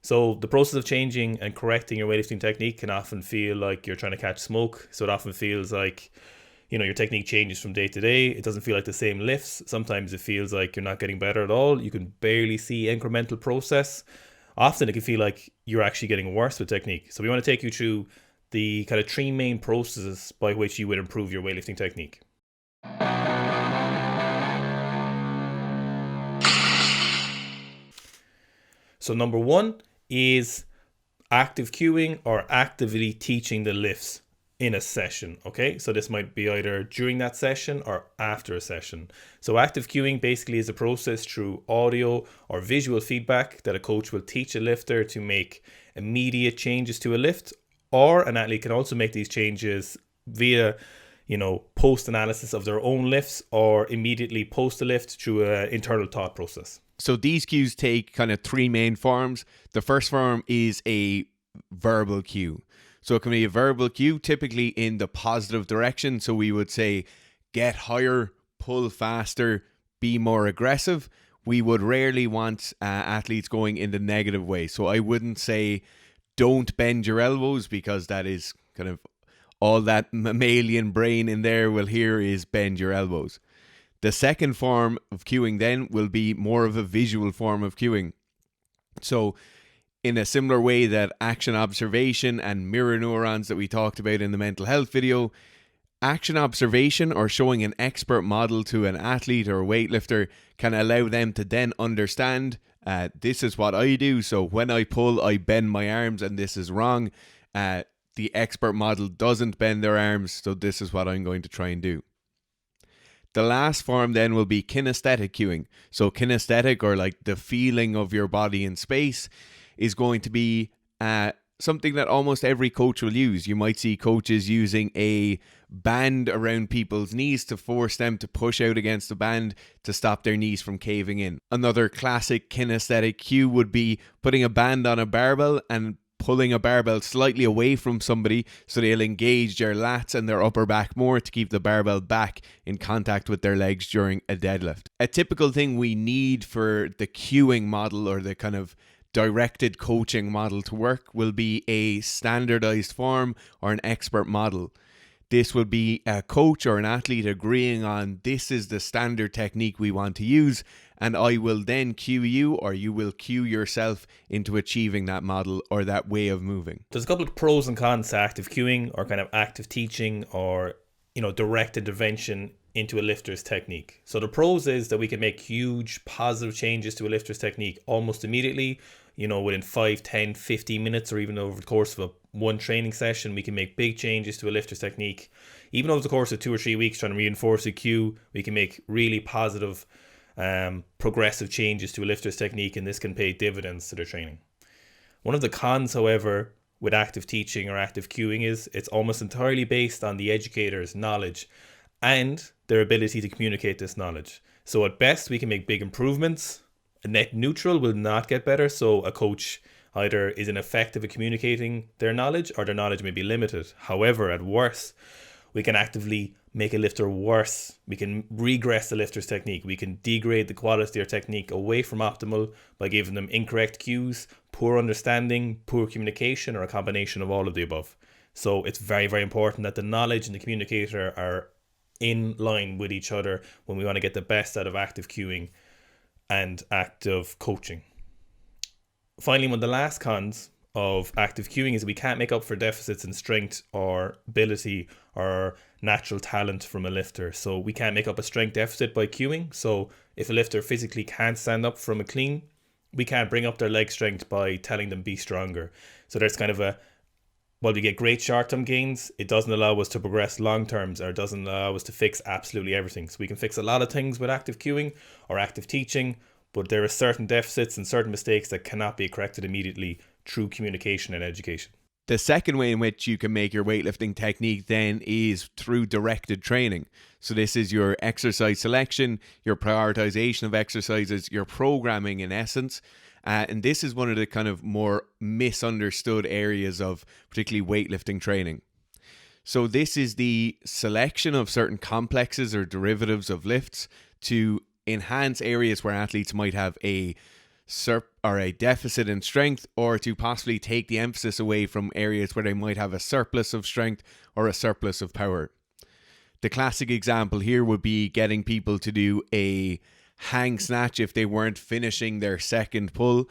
So the process of changing and correcting your weightlifting technique can often feel like you're trying to catch smoke. So it often feels like, your technique changes from day to day. It doesn't feel like the same lifts. Sometimes it feels like you're not getting better at all. You can barely see incremental process. Often it can feel like you're actually getting worse with technique. So we want to take you through the kind of three main processes by which you would improve your weightlifting technique. So number one is active cueing, or actively teaching the lifts in a session. Okay, so this might be either during that session or after a session. So active cueing basically is a process through audio or visual feedback that a coach will teach a lifter to make immediate changes to a lift, or an athlete can also make these changes via post analysis of their own lifts, or immediately post a lift through an internal thought process. So these cues take kind of three main forms. The first form is a verbal cue. So it can be a verbal cue, typically in the positive direction. So we would say, get higher, pull faster, be more aggressive. We would rarely want athletes going in the negative way. So I wouldn't say, don't bend your elbows, because that is kind of all that mammalian brain in there will hear is bend your elbows. The second form of cueing then will be more of a visual form of cueing. So in a similar way that action observation and mirror neurons that we talked about in the mental health video, action observation, or showing an expert model to an athlete or a weightlifter, can allow them to then understand, this is what I do. So when I pull, I bend my arms, and this is wrong. The expert model doesn't bend their arms, so this is what I'm going to try and do. The last form then will be kinesthetic cueing. So kinesthetic, or like the feeling of your body in space, is going to be something that almost every coach will use. You might see coaches using a band around people's knees to force them to push out against the band to stop their knees from caving in. Another classic kinesthetic cue would be putting a band on a barbell and pulling a barbell slightly away from somebody so they'll engage their lats and their upper back more to keep the barbell back in contact with their legs during a deadlift. A typical thing we need for the cueing model, or the kind of directed coaching model, to work will be a standardized form or an expert model. This will be a coach or an athlete agreeing on, this is the standard technique we want to use, and I will then cue you, or you will cue yourself into achieving that model or that way of moving. There's a couple of pros and cons to active cueing, or kind of active teaching, or direct intervention into a lifter's technique. So the pros is that we can make huge positive changes to a lifter's technique almost immediately. Within 5, 10, 15 minutes, or even over the course of one training session, we can make big changes to a lifter's technique. Even over the course of 2 or 3 weeks, trying to reinforce a cue, we can make really positive, progressive changes to a lifter's technique, and this can pay dividends to their training. One of the cons, however, with active teaching or active cueing is it's almost entirely based on the educator's knowledge and their ability to communicate this knowledge. So at best, we can make big improvements. A net neutral will not get better, so a coach either is ineffective at communicating their knowledge, or their knowledge may be limited. However, at worst, we can actively make a lifter worse. We can regress the lifter's technique. We can degrade the quality of their technique away from optimal by giving them incorrect cues, poor understanding, poor communication, or a combination of all of the above. So it's very, very important that the knowledge and the communicator are in line with each other when we want to get the best out of active cueing and active coaching. Finally, one of the last cons of active cueing is we can't make up for deficits in strength or ability or natural talent from a lifter. So we can't make up a strength deficit by cueing. So if a lifter physically can't stand up from a clean, we can't bring up their leg strength by telling them be stronger. So there's kind of while we get great short-term gains, it doesn't allow us to progress long-terms, or it doesn't allow us to fix absolutely everything. So we can fix a lot of things with active cueing or active teaching, but there are certain deficits and certain mistakes that cannot be corrected immediately through communication and education. The second way in which you can make your weightlifting technique then is through directed training. So this is your exercise selection, your prioritization of exercises, your programming in essence. And this is one of the kind of more misunderstood areas of particularly weightlifting training. So this is the selection of certain complexes or derivatives of lifts to enhance areas where athletes might have a or a deficit in strength, or to possibly take the emphasis away from areas where they might have a surplus of strength or a surplus of power. The classic example here would be getting people to do a hang snatch if they weren't finishing their second pull,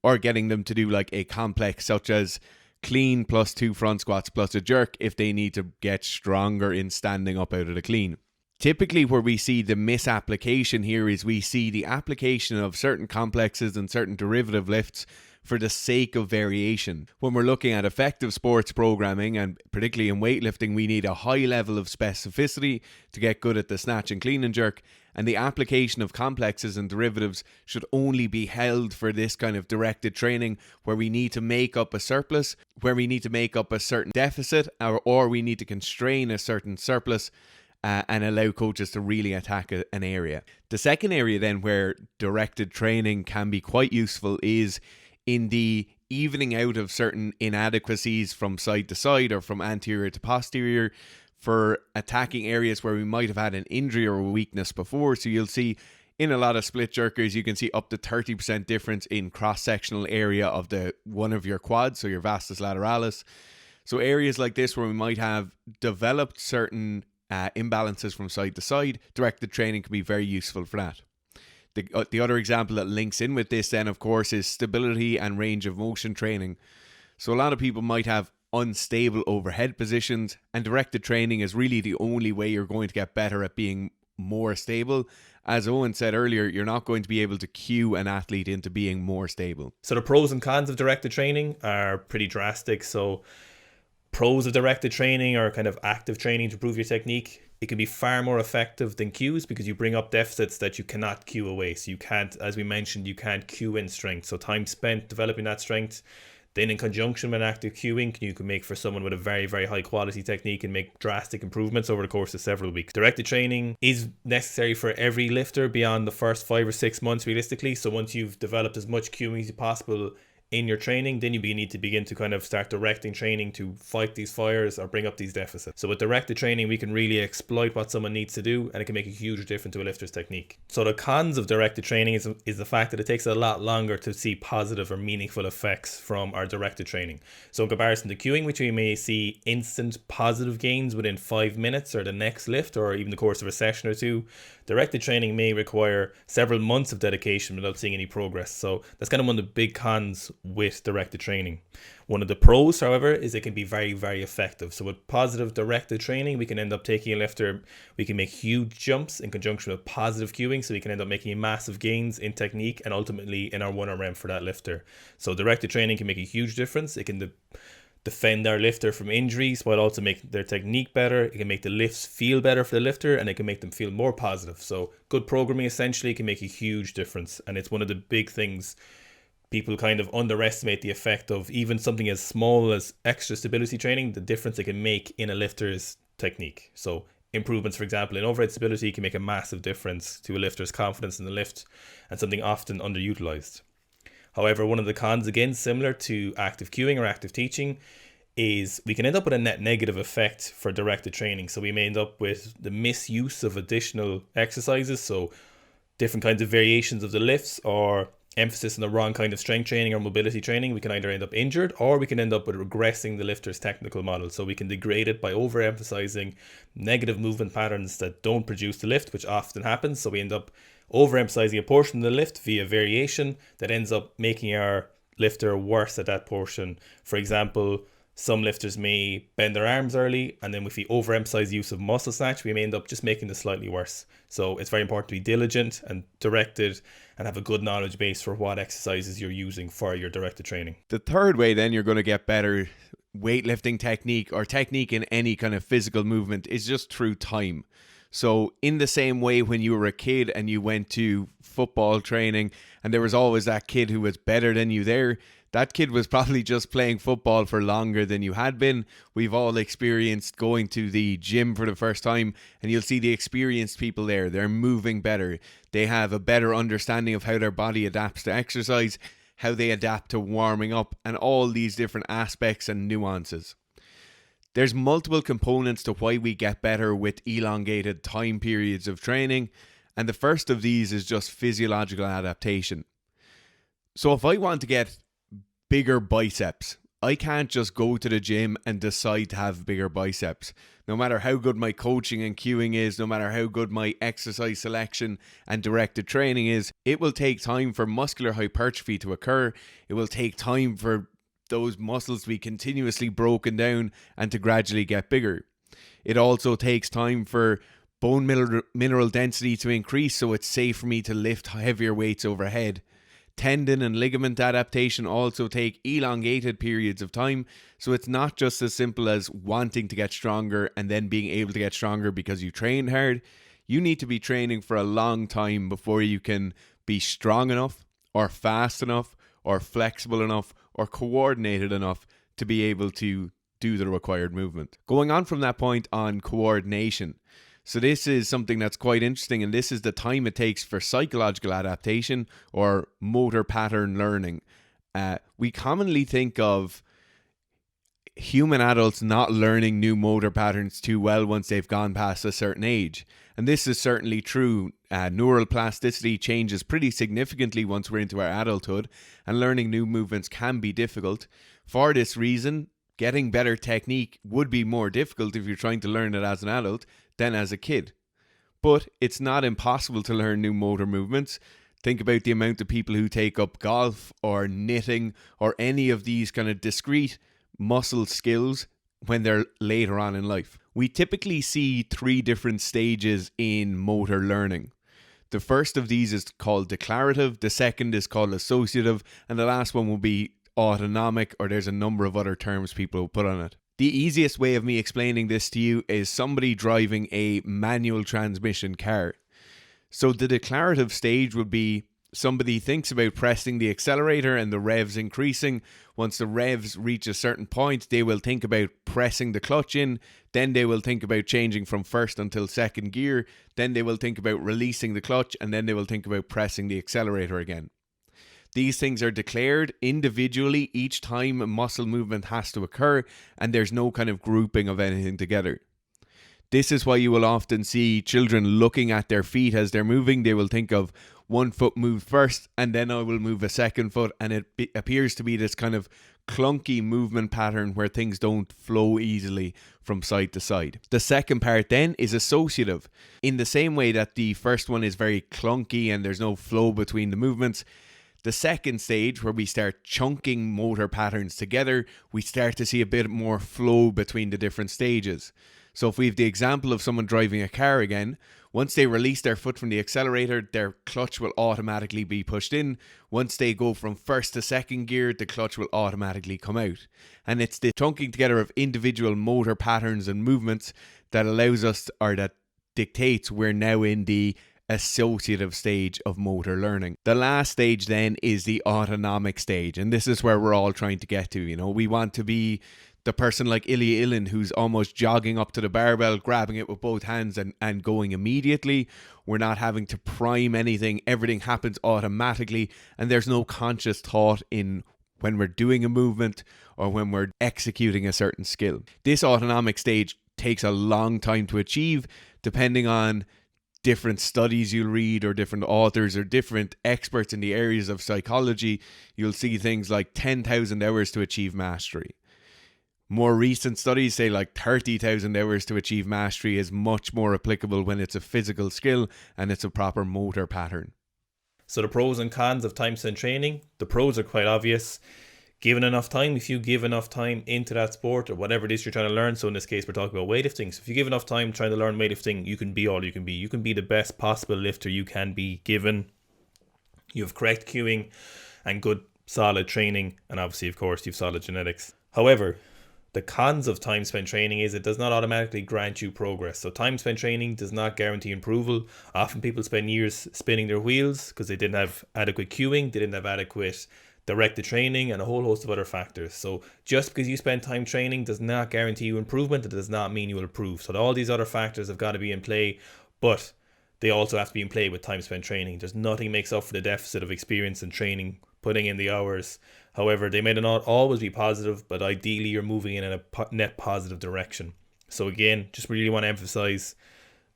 or getting them to do like a complex such as clean plus 2 front squats plus a jerk if they need to get stronger in standing up out of the clean. Typically where we see the misapplication here is we see the application of certain complexes and certain derivative lifts for the sake of variation. When we're looking at effective sports programming, and particularly in weightlifting, we need a high level of specificity to get good at the snatch and clean and jerk, and the application of complexes and derivatives should only be held for this kind of directed training where we need to make up a surplus, where we need to make up a certain deficit, or we need to constrain a certain surplus, and allow coaches to really attack an area. The second area then where directed training can be quite useful is in the evening out of certain inadequacies from side to side or from anterior to posterior for attacking areas where we might have had an injury or a weakness before. So you'll see in a lot of split jerkers, you can see up to 30% difference in cross-sectional area of one of your quads, so your vastus lateralis. So areas like this where we might have developed certain imbalances from side to side, directed training can be very useful for that. The other example that links in with this then, of course, is stability and range of motion training. So a lot of people might have unstable overhead positions, and directed training is really the only way you're going to get better at being more stable. As Owen said earlier, you're not going to be able to cue an athlete into being more stable. So the pros and cons of directed training are pretty drastic. So pros of directed training are kind of active training to improve your technique. It can be far more effective than cues because you bring up deficits that you cannot cue away. So you can't, as we mentioned, you can't cue in strength. So time spent developing that strength, then in conjunction with active cueing, you can make for someone with a very, very high quality technique and make drastic improvements over the course of several weeks. Directed training is necessary for every lifter beyond the first 5 or 6 months realistically. So once you've developed as much cueing as possible in your training, then you need to begin to kind of start directing training to fight these fires or bring up these deficits. So with directed training, we can really exploit what someone needs to do, and it can make a huge difference to a lifter's technique. So the cons of directed training is the fact that it takes a lot longer to see positive or meaningful effects from our directed training. So in comparison to cueing, which we may see instant positive gains within 5 minutes or the next lift or even the course of a session or two, directed training may require several months of dedication without seeing any progress. So that's kind of one of the big cons with directed training. One of the pros, however, is it can be very, very effective. So with positive directed training, we can end up taking a lifter, we can make huge jumps in conjunction with positive cueing, so we can end up making massive gains in technique and ultimately in our 1RM for that lifter. So directed training can make a huge difference. It can defend our lifter from injuries while also make their technique better. It can make the lifts feel better for the lifter, and it can make them feel more positive. So good programming essentially can make a huge difference, and it's one of the big things people kind of underestimate, the effect of even something as small as extra stability training, the difference it can make in a lifter's technique. So improvements, for example, in overhead stability can make a massive difference to a lifter's confidence in the lift, and something often underutilized. However, one of the cons, again, similar to active cueing or active teaching, is we can end up with a net negative effect for directed training. So we may end up with the misuse of additional exercises, so different kinds of variations of the lifts, or emphasis on the wrong kind of strength training or mobility training. We can either end up injured, or we can end up with regressing the lifter's technical model. So we can degrade it by overemphasizing negative movement patterns that don't produce the lift, which often happens. So we end up overemphasizing a portion of the lift via variation that ends up making our lifter worse at that portion. For example, some lifters may bend their arms early, and then if we overemphasize the use of muscle snatch, we may end up just making this slightly worse. So it's very important to be diligent and directed and have a good knowledge base for what exercises you're using for your directed training. The third way then you're going to get better weightlifting technique or technique in any kind of physical movement is just through time. So in the same way when you were a kid and you went to football training and there was always that kid who was better than you there, that kid was probably just playing football for longer than you had been. We've all experienced going to the gym for the first time, and you'll see the experienced people there. They're moving better. They have a better understanding of how their body adapts to exercise, how they adapt to warming up, and all these different aspects and nuances. There's multiple components to why we get better with elongated time periods of training, and the first of these is just physiological adaptation. So if I want to get bigger biceps, I can't just go to the gym and decide to have bigger biceps. No matter how good my coaching and cueing is, no matter how good my exercise selection and directed training is, it will take time for muscular hypertrophy to occur. It will take time for those muscles to be continuously broken down and to gradually get bigger. It also takes time for bone mineral density to increase, so it's safe for me to lift heavier weights overhead. Tendon and ligament adaptation also take elongated periods of time, so it's not just as simple as wanting to get stronger and then being able to get stronger because you trained hard. You need to be training for a long time before you can be strong enough, or fast enough, or flexible enough, or coordinated enough to be able to do the required movement. Going on from that point on coordination. So this is something that's quite interesting, and this is the time it takes for psychological adaptation or motor pattern learning. We commonly think of human adults not learning new motor patterns too well once they've gone past a certain age. And this is certainly true. Neural plasticity changes pretty significantly once we're into our adulthood, and learning new movements can be difficult. For this reason, getting better technique would be more difficult if you're trying to learn it as an adult than as a kid. But it's not impossible to learn new motor movements. Think about the amount of people who take up golf or knitting or any of these kind of discrete muscle skills when they're later on in life. We typically see 3 different stages in motor learning. The first of these is called declarative, the second is called associative, and the last one will be autonomic, or there's a number of other terms people will put on it. The easiest way of me explaining this to you is somebody driving a manual transmission car. So the declarative stage would be somebody thinks about pressing the accelerator and the revs increasing. Once the revs reach a certain point, they will think about pressing the clutch in. Then they will think about changing from first until second gear. Then they will think about releasing the clutch, and then they will think about pressing the accelerator again. These things are declared individually each time a muscle movement has to occur, and there's no kind of grouping of anything together. This is why you will often see children looking at their feet as they're moving. They will think of one foot move first, and then I will move a second foot, and it appears to be this kind of clunky movement pattern where things don't flow easily from side to side. The second part then is associative. In the same way that the first one is very clunky and there's no flow between the movements, the second stage, where we start chunking motor patterns together, we start to see a bit more flow between the different stages. So if we have the example of someone driving a car again, once they release their foot from the accelerator, their clutch will automatically be pushed in. Once they go from first to second gear, the clutch will automatically come out. And it's the chunking together of individual motor patterns and movements that allows us, or that dictates we're now in the associative stage of motor learning. The last stage then is the autonomic stage, and this is where we're all trying to get to. We want to be the person like Ilya Ilin who's almost jogging up to the barbell, grabbing it with both hands and going immediately. We're not having to prime anything. Everything happens automatically, and there's no conscious thought in when we're doing a movement or when we're executing a certain skill. This autonomic stage takes a long time to achieve, depending on different studies you'll read, or different authors, or different experts in the areas of psychology. You'll see things like 10,000 hours to achieve mastery. More recent studies say like 30,000 hours to achieve mastery is much more applicable when it's a physical skill and it's a proper motor pattern. So the pros and cons of time spent training. The pros are quite obvious. Given enough time, if you give enough time into that sport or whatever it is you're trying to learn, so in this case we're talking about weightlifting, so if you give enough time trying to learn weightlifting, you can be all you can be. You can be the best possible lifter you can be given. You have correct cueing and good solid training, and obviously of course you have solid genetics. However, the cons of time spent training is it does not automatically grant you progress. So time spent training does not guarantee approval. Often people spend years spinning their wheels because they didn't have adequate cueing, they didn't have adequate directed training, and a whole host of other factors. So just because you spend time training does not guarantee you improvement. It does not mean you will improve. So all these other factors have got to be in play, but they also have to be in play with time spent training. There's nothing makes up for the deficit of experience and training, putting in the hours. However, they may not always be positive, but ideally you're moving in a net positive direction. So again, just really want to emphasize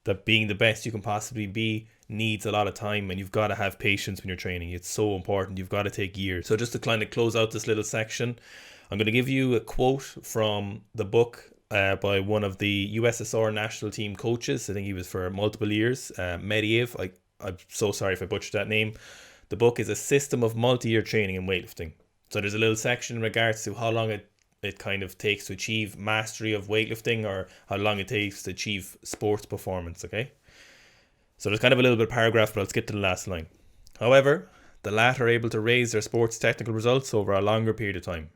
that being the best you can possibly be needs a lot of time, and you've got to have patience when you're training. It's so important. You've got to take years. So just to kind of close out this little section, I'm going to give you a quote from the book by one of the USSR national team coaches. I think he was for multiple years, Mediev. I'm so sorry if I butchered that name. The book is A System of Multi-Year Training in Weightlifting. So there's a little section in regards to how long it kind of takes to achieve mastery of weightlifting, or how long it takes to achieve sports performance, okay? So there's kind of a little bit of paragraph, but I'll skip to the last line. However, the latter are able to raise their sports technical results over a longer period of time.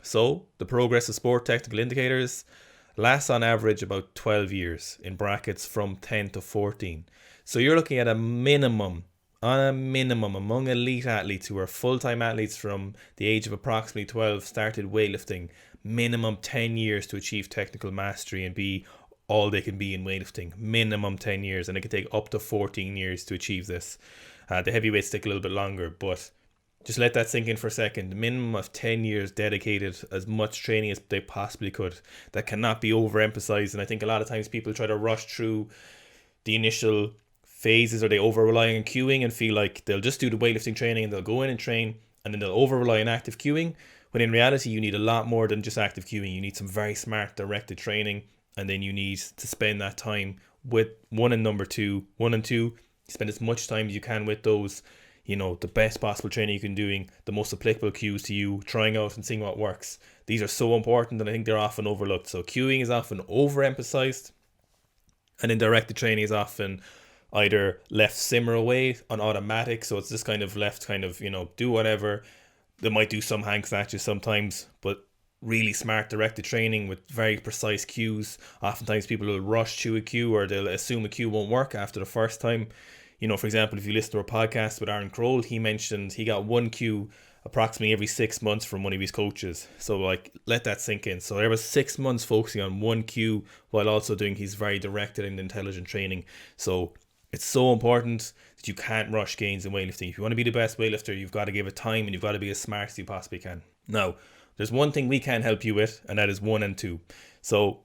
So, the progress of sport technical indicators lasts on average about 12 years, in brackets from 10 to 14. So you're looking at a minimum among elite athletes who are full-time athletes from the age of approximately 12, started weightlifting, minimum 10 years to achieve technical mastery and be all they can be in weightlifting. Minimum 10 years, and it can take up to 14 years to achieve this. The heavyweights take a little bit longer, but just let that sink in for a second. Minimum of 10 years dedicated, as much training as they possibly could. That cannot be overemphasized, and I think a lot of times people try to rush through the initial phases, or they over rely on cueing and feel like they'll just do the weightlifting training and they'll go in and train, and then they'll over rely on active cueing, when in reality you need a lot more than just active cueing. You need some very smart directed training, and then you need to spend that time with one and two. Spend as much time as you can with those, the best possible training you can doing, the most applicable cues to you, trying out and seeing what works. These are so important, and I think they're often overlooked. So cueing is often overemphasized, and then directed training is often either left simmer away on automatic. So it's just kind of left do whatever. They might do some hang snatches sometimes, but really smart directed training with very precise cues. Oftentimes people will rush to a cue, or they'll assume a cue won't work after the first time. For example, if you listen to our podcast with Aaron Kroll, he mentioned he got one cue approximately every 6 months from one of his coaches. So let that sink in. So there was 6 months focusing on one cue while also doing his very directed and intelligent training. So it's so important that you can't rush gains in weightlifting. If you want to be the best weightlifter, you've got to give it time, and you've got to be as smart as you possibly can. Now, there's one thing we can help you with, and that is 1 and 2. So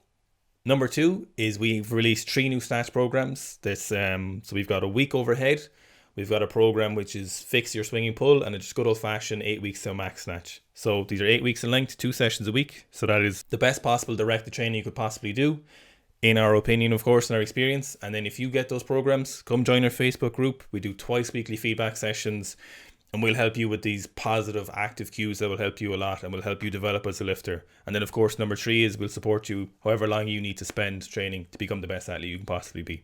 number 2 is we've released 3 new snatch programs. So we've got a week overhead. We've got a program which is fix your swinging pull, and a just good old fashioned 8 weeks to max snatch. So these are 8 weeks in length, 2 sessions a week. So that is the best possible directed training you could possibly do, in our opinion, of course, in our experience. And then if you get those programs, come join our Facebook group. We do twice weekly feedback sessions, and we'll help you with these positive active cues that will help you a lot and will help you develop as a lifter. And then, of course, number 3 is we'll support you however long you need to spend training to become the best athlete you can possibly be.